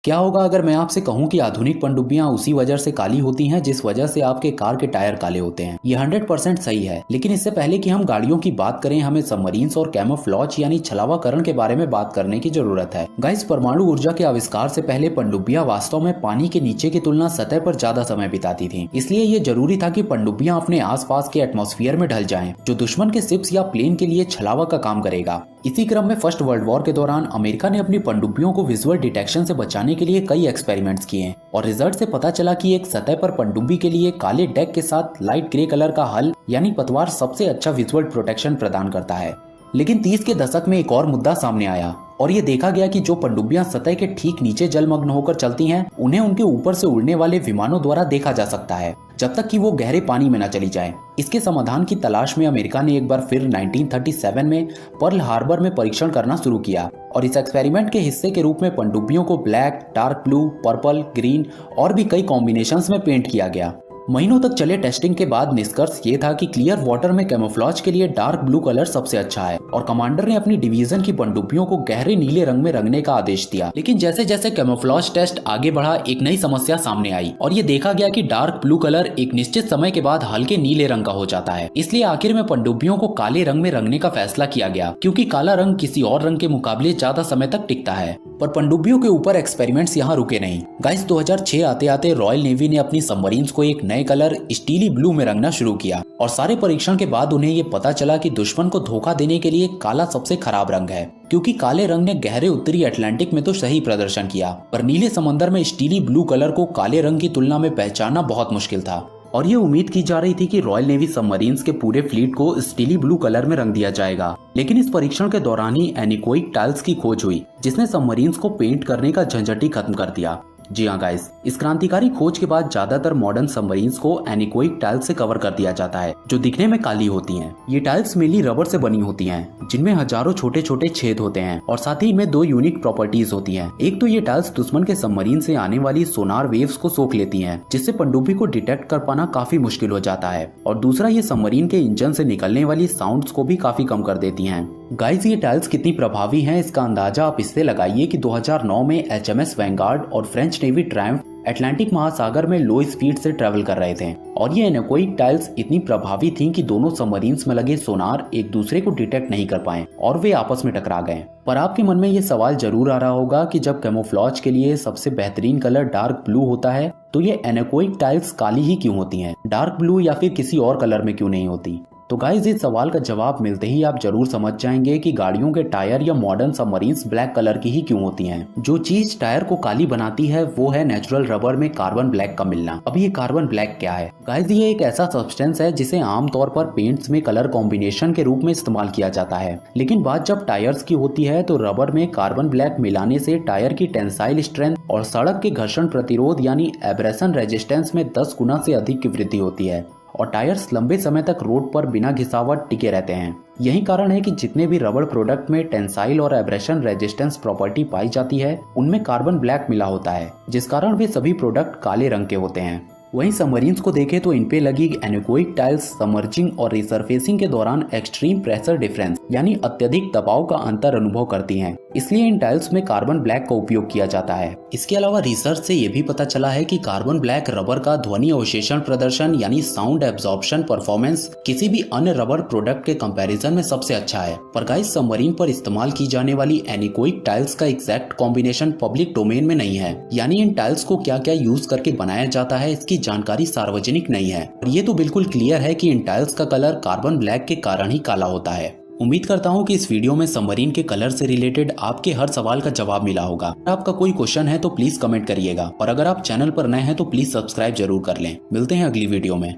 क्या होगा अगर मैं आपसे कहूं कि आधुनिक पनडुब्बियां उसी वजह से काली होती हैं जिस वजह से आपके कार के टायर काले होते हैं। ये 100% सही है, लेकिन इससे पहले कि हम गाड़ियों की बात करें, हमें सबमरीन्स और कैमोफ्लॉज यानी छलावाकरण के बारे में बात करने की जरूरत है। गाइस, परमाणु ऊर्जा के आविष्कार से पहले पनडुब्बियां वास्तव में पानी के नीचे की तुलना सतह पर ज्यादा समय बिताती थी। इसलिए ये जरूरी था कि पनडुब्बियां अपने आसपास के एटमॉस्फेयर में ढल जाएं, जो दुश्मन के शिप्स या प्लेन के लिए छलावा का काम करेगा। इसी क्रम में फर्स्ट वर्ल्ड वॉर के दौरान अमेरिका ने अपनी पनडुब्बियों को विजुअल डिटेक्शन से बचाने के लिए कई एक्सपेरिमेंट्स किए और रिजल्ट से पता चला कि एक सतह पर पनडुब्बी के लिए काले डेक के साथ लाइट ग्रे कलर का हल यानी पतवार सबसे अच्छा विजुअल प्रोटेक्शन प्रदान करता है। लेकिन 30 के दशक में एक और मुद्दा सामने आया और ये देखा गया कि जो पनडुब्बियां सतह के ठीक नीचे जलमग्न होकर चलती हैं, उन्हें उनके ऊपर से उड़ने वाले विमानों द्वारा देखा जा सकता है जब तक कि वो गहरे पानी में न चली जाएं। इसके समाधान की तलाश में अमेरिका ने एक बार फिर 1937 में पर्ल हार्बर में परीक्षण करना शुरू किया और इस एक्सपेरिमेंट के हिस्से के रूप में पनडुब्बियों को black, dark blue, purple, green और भी कई कॉम्बिनेशंस में पेंट किया गया। महीनों तक चले टेस्टिंग के बाद निष्कर्ष ये था कि क्लियर वाटर में कैमोफ्लॉज के लिए डार्क ब्लू कलर सबसे अच्छा है और कमांडर ने अपनी डिवीजन की पनडुब्बियों को गहरे नीले रंग में रंगने का आदेश दिया। लेकिन जैसे जैसे कैमोफ्लॉज टेस्ट आगे बढ़ा, एक नई समस्या सामने आई और ये देखा गया कि डार्क ब्लू कलर एक निश्चित समय के बाद हल्के नीले रंग का हो जाता है। इसलिए आखिर में पनडुब्बियों को काले रंग में रंगने का फैसला किया गया, क्योंकि काला रंग किसी और रंग के मुकाबले ज्यादा समय तक टिकता है। पर पनडुब्बियों के ऊपर एक्सपेरिमेंट्स यहाँ रुके नहीं। गाइस, 2006 आते आते रॉयल नेवी ने अपनी सबमरीन्स को एक नए कलर स्टीली ब्लू में रंगना शुरू किया और सारे परीक्षण के बाद उन्हें ये पता चला कि दुश्मन को धोखा देने के लिए काला सबसे खराब रंग है, क्योंकि काले रंग ने गहरे उत्तरी अटलांटिक में तो सही प्रदर्शन किया, पर नीले समंदर में स्टीली ब्लू कलर को काले रंग की तुलना में पहचानना बहुत मुश्किल था। और ये उम्मीद की जा रही थी कि रॉयल नेवी सबमरीन्स के पूरे फ्लीट को स्टीली ब्लू कलर में रंग दिया जाएगा। लेकिन इस परीक्षण के दौरान ही एनीकोइक टाइल्स की खोज हुई, जिसने सबमरीन्स को पेंट करने का झंझट ही खत्म कर दिया। जी हाँ गाइस, इस क्रांतिकारी खोज के बाद ज्यादातर मॉडर्न सबमरीन्स को एनीकोइक टाइल्स से कवर कर दिया जाता है, जो दिखने में काली होती हैं। ये टाइल्स मेनली रबर से बनी होती हैं, जिनमें हजारों छोटे छोटे छेद होते हैं और साथ ही में दो यूनिक प्रॉपर्टीज होती हैं। एक तो ये टाइल्स दुश्मन के सबमरीन से आने वाली सोनार वेव्स को सोख लेती हैं, जिससे पनडुब्बी को डिटेक्ट कर पाना काफी मुश्किल हो जाता है, और दूसरा ये सबमरीन के इंजन से निकलने वाली साउंड्स को भी काफी कम कर देती हैं। गाइस, ये टाइल्स कितनी प्रभावी हैं इसका अंदाजा आप इससे लगाइए कि 2009 में एचएमएस वैंगार्ड और फ्रेंच नेवी ट्रायम्फ अटलांटिक महासागर में लो स्पीड से ट्रेवल कर रहे थे और ये एनीकोइक टाइल्स इतनी प्रभावी थीं कि दोनों सबमरीन्स में लगे सोनार एक दूसरे को डिटेक्ट नहीं कर पाए और वे आपस में टकरा गए। पर आपके मन में ये सवाल जरूर आ रहा होगा कि जब कैमोफ्लॉज के लिए सबसे बेहतरीन कलर डार्क ब्लू होता है, तो ये एनीकोइक टाइल्स काली ही क्यों होती हैं? डार्क ब्लू या फिर किसी और कलर में क्यों नहीं होती? तो गाइस, इस सवाल का जवाब मिलते ही आप जरूर समझ जाएंगे कि गाड़ियों के टायर या मॉडर्न सबमरीन्स ब्लैक कलर की ही क्यों होती हैं। जो चीज टायर को काली बनाती है वो है नेचुरल रबर में कार्बन ब्लैक का मिलना। अब ये कार्बन ब्लैक क्या है? गाइस, ये एक ऐसा सब्सटेंस है जिसे आमतौर पर पेंट्स में कलर कॉम्बिनेशन के रूप में इस्तेमाल किया जाता है, लेकिन बात जब टायर्स की होती है तो रबर में कार्बन ब्लैक मिलाने से टायर की टेंसाइल स्ट्रेंथ और सड़क के घर्षण प्रतिरोध यानी एब्रेशन रेजिस्टेंस में 10 गुना से अधिक की वृद्धि होती है और टायर्स लंबे समय तक रोड पर बिना घिसावट टिके रहते हैं। यही कारण है कि जितने भी रबर प्रोडक्ट में टेंसाइल और एब्रेशन रेजिस्टेंस प्रॉपर्टी पाई जाती है, उनमें कार्बन ब्लैक मिला होता है, जिस कारण वे सभी प्रोडक्ट काले रंग के होते हैं। वहीं सबमरीन्स को देखें तो इनपे लगी एनीकोइक टाइल्स सबमर्जिंग और रिसर्फेसिंग के दौरान एक्सट्रीम प्रेशर डिफरेंस यानी अत्यधिक दबाव का अंतर अनुभव करती हैं। इसलिए इन टाइल्स में कार्बन ब्लैक का उपयोग किया जाता है। इसके अलावा रिसर्च से ये भी पता चला है कि कार्बन ब्लैक रबर का ध्वनि अवशेषण प्रदर्शन यानी साउंड एब्जॉर्प्शन परफॉर्मेंस किसी भी अन्य रबर प्रोडक्ट के कंपैरिजन में सबसे अच्छा है। पर गाइस, सबमरीन पर इस्तेमाल की जाने वाली एनीकोइक टाइल्स का एग्जैक्ट कॉम्बिनेशन पब्लिक डोमेन में नहीं है, यानी इन टाइल्स को क्या क्या यूज करके बनाया जाता है इसकी जानकारी सार्वजनिक नहीं है। और ये तो बिल्कुल क्लियर है कि इन टाइल्स का कलर कार्बन ब्लैक के कारण ही काला होता है। उम्मीद करता हूँ कि इस वीडियो में सबमरीन के कलर से रिलेटेड आपके हर सवाल का जवाब मिला होगा। अगर आपका कोई क्वेश्चन है तो प्लीज कमेंट करिएगा और अगर आप चैनल पर नए हैं तो प्लीज सब्सक्राइब जरूर कर लें। मिलते हैं अगली वीडियो में।